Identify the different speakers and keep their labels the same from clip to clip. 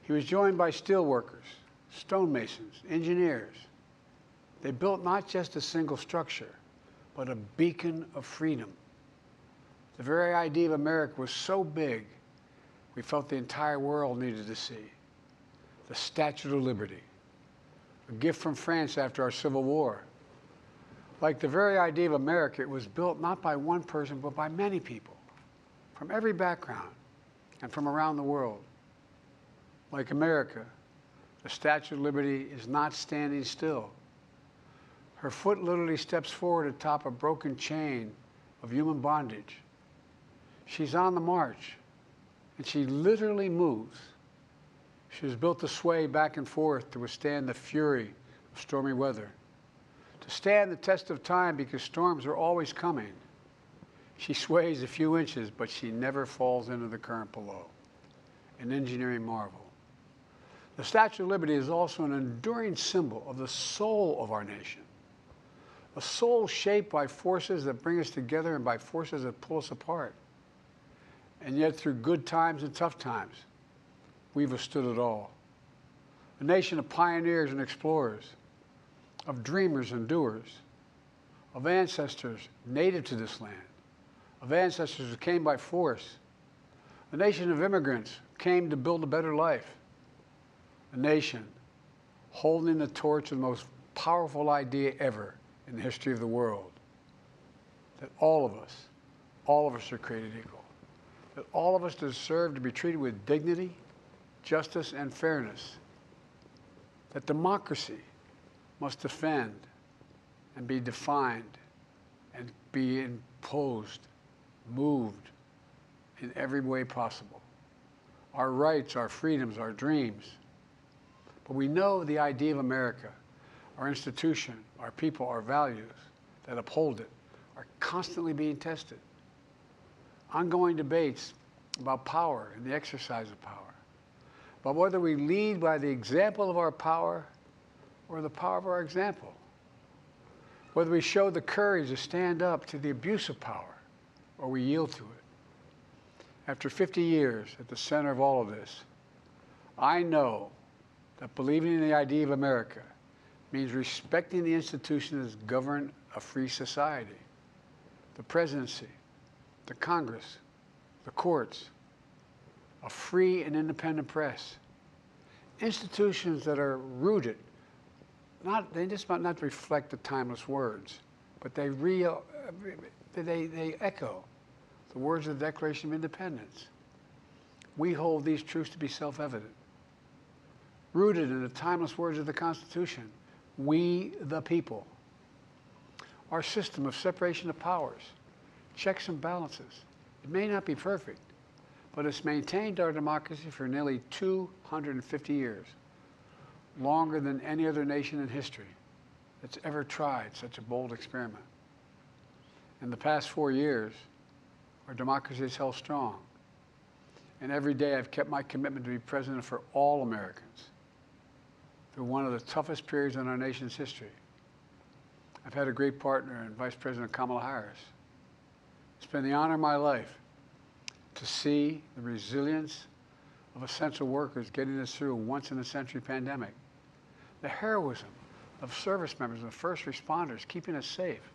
Speaker 1: He was joined by steel workers, stonemasons, engineers. They built not just a single structure, but a beacon of freedom. The very idea of America was so big, we felt the entire world needed to see. The Statue of Liberty, a gift from France after our Civil War. Like the very idea of America, it was built not by one person, but by many people, from every background and from around the world. Like America, the Statue of Liberty is not standing still. Her foot literally steps forward atop a broken chain of human bondage. She's on the march, and she literally moves. She was built to sway back and forth to withstand the fury of stormy weather, to stand the test of time because storms are always coming. She sways a few inches, but she never falls into the current below. An engineering marvel. The Statue of Liberty is also an enduring symbol of the soul of our nation, a soul shaped by forces that bring us together and by forces that pull us apart. And yet, through good times and tough times, we've withstood it all. A nation of pioneers and explorers, of dreamers and doers, of ancestors native to this land, of ancestors who came by force, a nation of immigrants who came to build a better life, a nation holding the torch of the most powerful idea ever in the history of the world, that all of us are created equal, that all of us deserve to be treated with dignity, justice, and fairness, that democracy must defend and be defined and be imposed, moved in every way possible. Our rights, our freedoms, our dreams. But we know the idea of America, our institution, our people, our values that uphold it are constantly being tested. Ongoing debates about power and the exercise of power, but whether we lead by the example of our power or the power of our example, whether we show the courage to stand up to the abuse of power or we yield to it. After 50 years at the center of all of this, I know that believing in the idea of America means respecting the institutions that govern a free society, the presidency, the Congress, the courts, a free and independent press, institutions that are rooted, they just might not reflect the timeless words, but they echo the words of the Declaration of Independence. We hold these truths to be self-evident. Rooted in the timeless words of the Constitution, we the people. Our system of separation of powers, checks and balances. It may not be perfect, but it's maintained our democracy for nearly 250 years, longer than any other nation in history that's ever tried such a bold experiment. In the past 4 years, our democracy has held strong. And every day I've kept my commitment to be president for all Americans through one of the toughest periods in our nation's history. I've had a great partner in Vice President Kamala Harris. It's been the honor of my life to see the resilience of essential workers getting us through a once-in-a-century pandemic, the heroism of service members and first responders keeping us safe,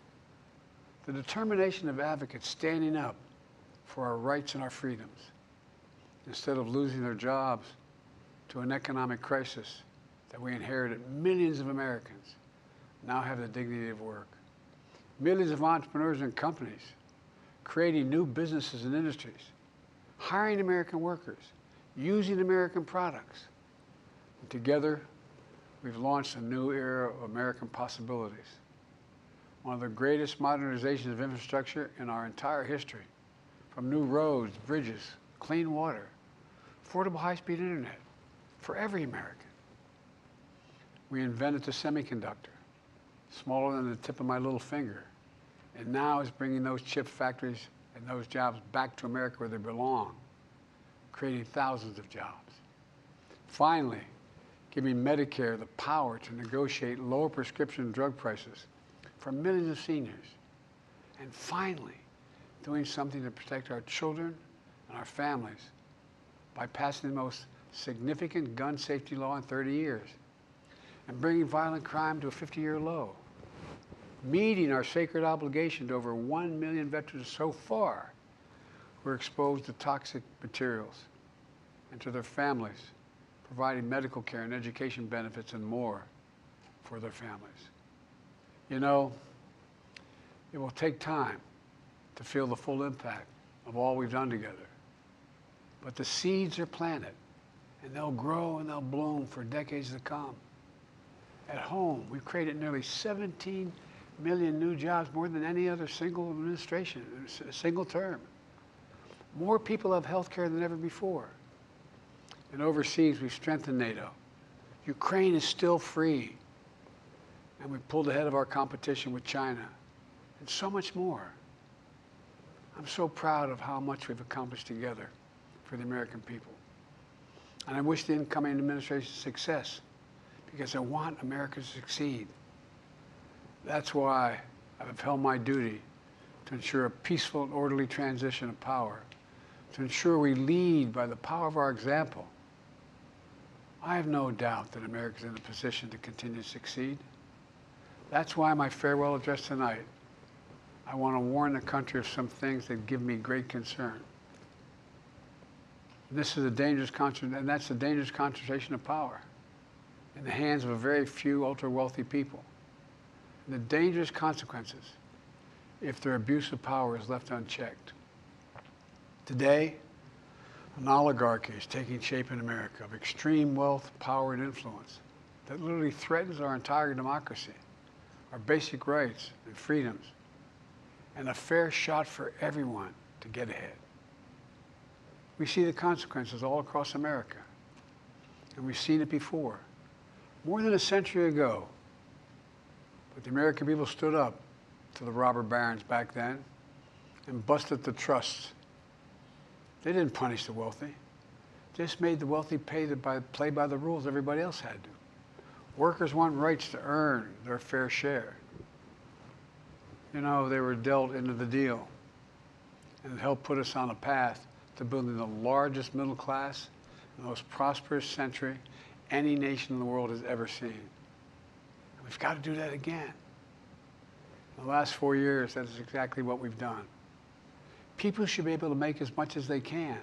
Speaker 1: the determination of advocates standing up for our rights and our freedoms instead of losing their jobs to an economic crisis that we inherited. Millions of Americans now have the dignity of work. Millions of entrepreneurs and companies creating new businesses and industries, hiring American workers, using American products. And together, we've launched a new era of American possibilities. One of the greatest modernizations of infrastructure in our entire history, from new roads, bridges, clean water, affordable high-speed internet for every American. We invented the semiconductor, smaller than the tip of my little finger, and now is bringing those chip factories and those jobs back to America where they belong, creating thousands of jobs. Finally, giving Medicare the power to negotiate lower prescription drug prices for millions of seniors. And finally, doing something to protect our children and our families by passing the most significant gun safety law in 30 years, and bringing violent crime to a 50-year low, meeting our sacred obligation to over 1 million veterans so far who are exposed to toxic materials, and to their families, providing medical care and education benefits and more for their families. You know, it will take time to feel the full impact of all we've done together. But the seeds are planted, and they'll grow and they'll bloom for decades to come. At home, we've created nearly 17 million new jobs, more than any other single administration, a single term. More people have health care than ever before. And overseas, we've strengthened NATO. Ukraine is still free. And we've pulled ahead of our competition with China. And so much more. I'm so proud of how much we've accomplished together for the American people. And I wish the incoming administration success, because I want America to succeed. That's why I've upheld my duty to ensure a peaceful and orderly transition of power, to ensure we lead by the power of our example. I have no doubt that America is in a position to continue to succeed. That's why my farewell address tonight, I want to warn the country of some things that give me great concern. This is a dangerous concentration, and that's a dangerous concentration of power in the hands of a very few ultra-wealthy people. And the dangerous consequences if their abuse of power is left unchecked. Today, an oligarchy is taking shape in America of extreme wealth, power, and influence that literally threatens our entire democracy, our basic rights and freedoms, and a fair shot for everyone to get ahead. We see the consequences all across America, and we've seen it before, more than a century ago. But the American people stood up to the robber barons back then and busted the trusts. They didn't punish the wealthy, just made the wealthy play by the rules everybody else had to. Workers want rights to earn their fair share. You know, they were dealt into the deal, and it helped put us on a path to building the largest middle class, the most prosperous century any nation in the world has ever seen. And we've got to do that again. In the last 4 years, that is exactly what we've done. People should be able to make as much as they can,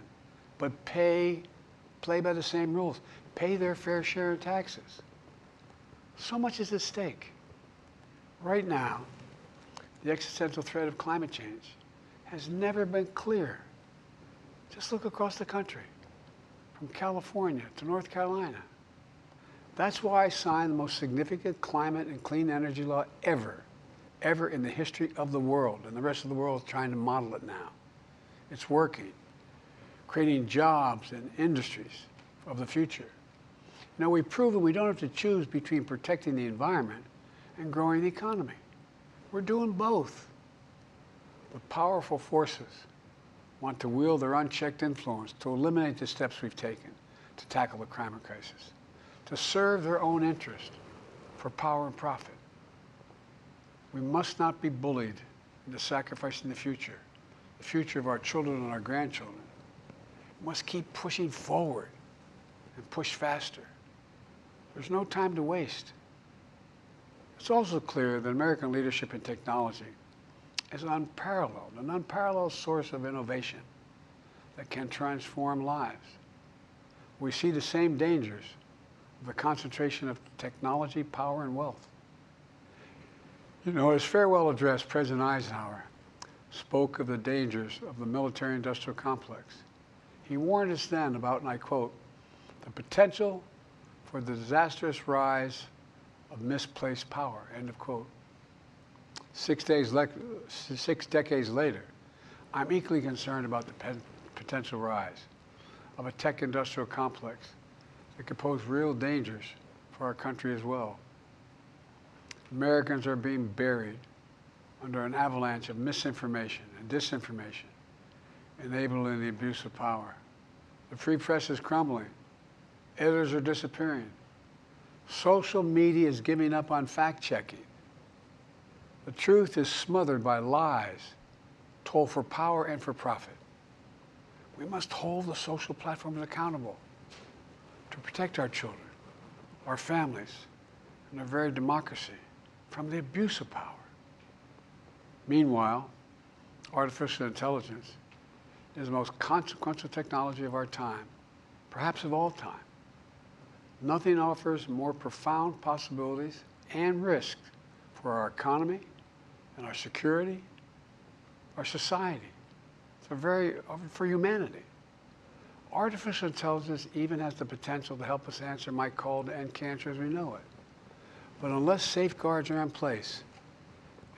Speaker 1: but play by the same rules. Pay their fair share of taxes. So much is at stake. Right now, the existential threat of climate change has never been clearer. Just look across the country, from California to North Carolina. That's why I signed the most significant climate and clean energy law ever in the history of the world, and the rest of the world is trying to model it now. It's working, creating jobs and industries of the future. Now, we've proven we don't have to choose between protecting the environment and growing the economy. We're doing both. But powerful forces want to wield their unchecked influence to eliminate the steps we've taken to tackle the climate crisis, to serve their own interest for power and profit. We must not be bullied into sacrificing the future of our children and our grandchildren. We must keep pushing forward and push faster. There's no time to waste. It's also clear that American leadership in technology is an unparalleled source of innovation that can transform lives. We see the same dangers of the concentration of technology, power, and wealth. You know, his farewell address, President Eisenhower spoke of the dangers of the military-industrial complex. He warned us then about, and I quote, the potential for the disastrous rise of misplaced power, end of quote. 6 decades later, I'm equally concerned about the potential rise of a tech-industrial complex that could pose real dangers for our country as well. Americans are being buried under an avalanche of misinformation and disinformation, enabling the abuse of power. The free press is crumbling. Editors are disappearing. Social media is giving up on fact-checking. The truth is smothered by lies told for power and for profit. We must hold the social platforms accountable. to protect our children, our families, and our very democracy from the abuse of power. Meanwhile, artificial intelligence is the most consequential technology of our time, perhaps of all time. Nothing offers more profound possibilities and risks for our economy and our security, our society, for humanity. Artificial intelligence even has the potential to help us answer my call to end cancer as we know it. But unless safeguards are in place,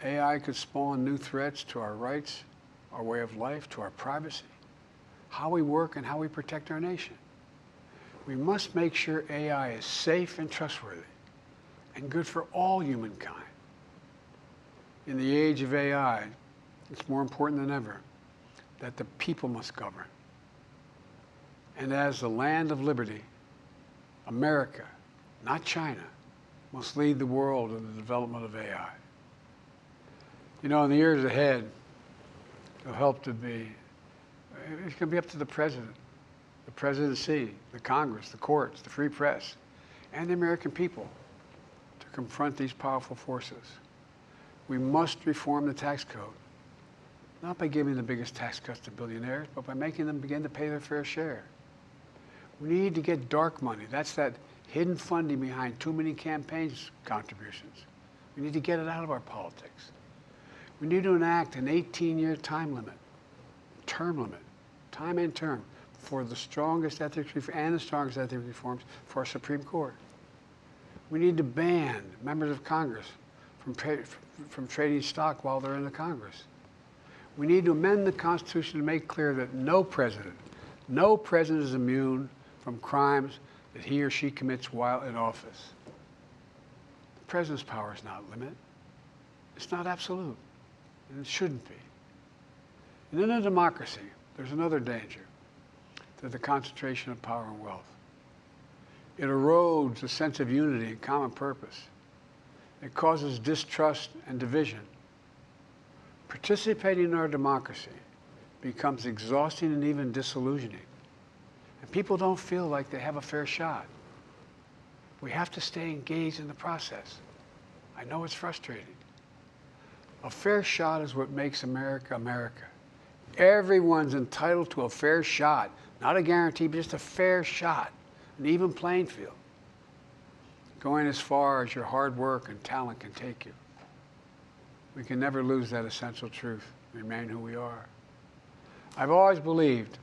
Speaker 1: AI could spawn new threats to our rights, our way of life, to our privacy, how we work, and how we protect our nation. We must make sure AI is safe and trustworthy and good for all humankind. In the age of AI, it's more important than ever that the people must govern. And as the land of liberty, America, not China, must lead the world in the development of AI. You know, in the years ahead, it's going to be up to the president, the presidency, the Congress, the courts, the free press, and the American people to confront these powerful forces. We must reform the tax code, not by giving the biggest tax cuts to billionaires, but by making them begin to pay their fair share. We need to get dark money. That's that hidden funding behind too many campaigns contributions. We need to get it out of our politics. We need to enact an 18-year time limit, time and term, for the strongest ethics reforms for our Supreme Court. We need to ban members of Congress from trading stock while they're in the Congress. We need to amend the Constitution to make clear that no president is immune from crimes that he or she commits while in office. The president's power is not limited. It's not absolute, and it shouldn't be. And in a democracy, there's another danger to the concentration of power and wealth. It erodes a sense of unity and common purpose. It causes distrust and division. Participating in our democracy becomes exhausting and even disillusioning. And people don't feel like they have a fair shot. We have to stay engaged in the process. I know it's frustrating. A fair shot is what makes America, America. Everyone's entitled to a fair shot. Not a guarantee, but just a fair shot. An even playing field. Going as far as your hard work and talent can take you. We can never lose that essential truth, remain who we are. I've always believed,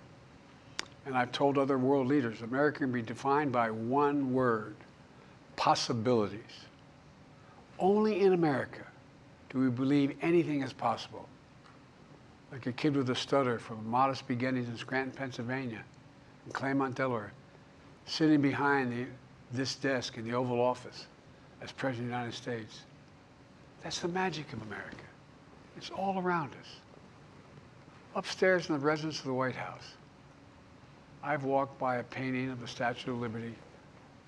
Speaker 1: and I've told other world leaders, America can be defined by one word: possibilities. Only in America do we believe anything is possible. Like a kid with a stutter from modest beginnings in Scranton, Pennsylvania, and Claremont, Delaware, sitting behind this desk in the Oval Office as President of the United States. That's the magic of America. It's all around us. Upstairs in the residence of the White House, I've walked by a painting of the Statue of Liberty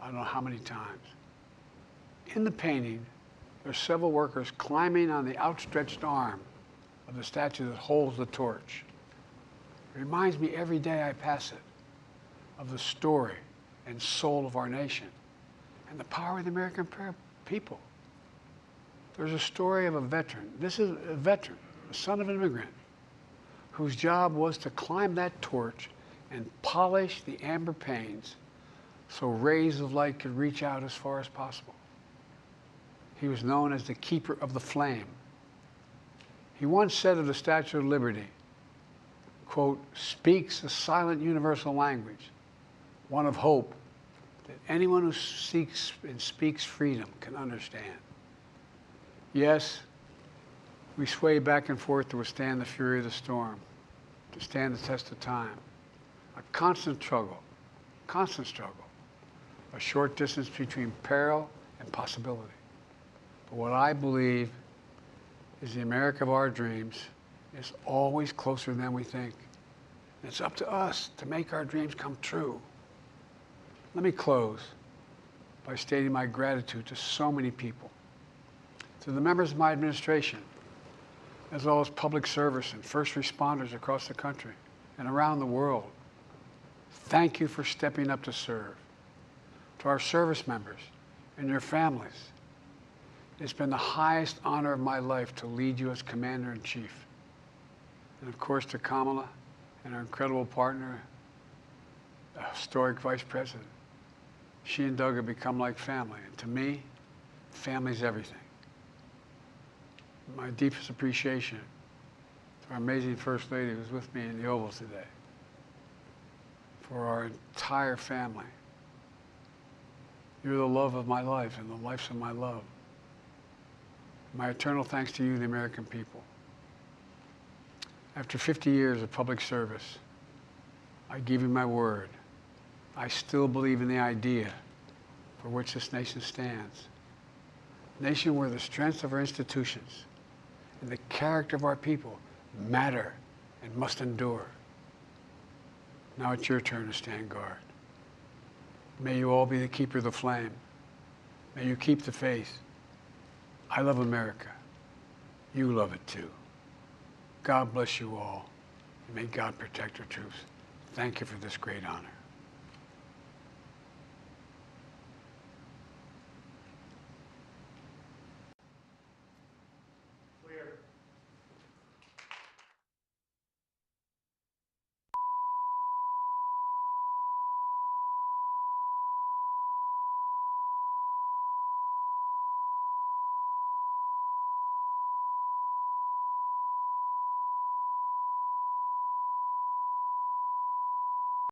Speaker 1: I don't know how many times. In the painting, there's several workers climbing on the outstretched arm of the statue that holds the torch. It reminds me every day I pass it of the story and soul of our nation and the power of the American people. There's a story of a veteran. This is a veteran, the son of an immigrant, whose job was to climb that torch and polish the amber panes so rays of light could reach out as far as possible. He was known as the keeper of the flame. He once said of the Statue of Liberty, quote, "speaks a silent universal language, one of hope that anyone who seeks and speaks freedom can understand." Yes, we sway back and forth to withstand the fury of the storm, to stand the test of time. A constant struggle, a short distance between peril and possibility. But what I believe is the America of our dreams is always closer than we think. And it's up to us to make our dreams come true. Let me close by stating my gratitude to so many people, to the members of my administration, as well as public service and first responders across the country and around the world. Thank you for stepping up to serve. to our service members and their families. It's been the highest honor of my life to lead you as Commander-in-Chief. And of course to Kamala and our incredible partner, the historic Vice President. She and Doug have become like family. And to me, family's everything. My deepest appreciation to our amazing First Lady who's with me in the Oval today. For our entire family. You're the love of my life and the lives of my love. My eternal thanks to you, the American people. After 50 years of public service, I give you my word. I still believe in the idea for which this nation stands. A nation where the strength of our institutions and the character of our people matter and must endure. Now it's your turn to stand guard. May you all be the keeper of the flame. May you keep the faith. I love America. You love it too. God bless you all. And may God protect our troops. Thank you for this great honor.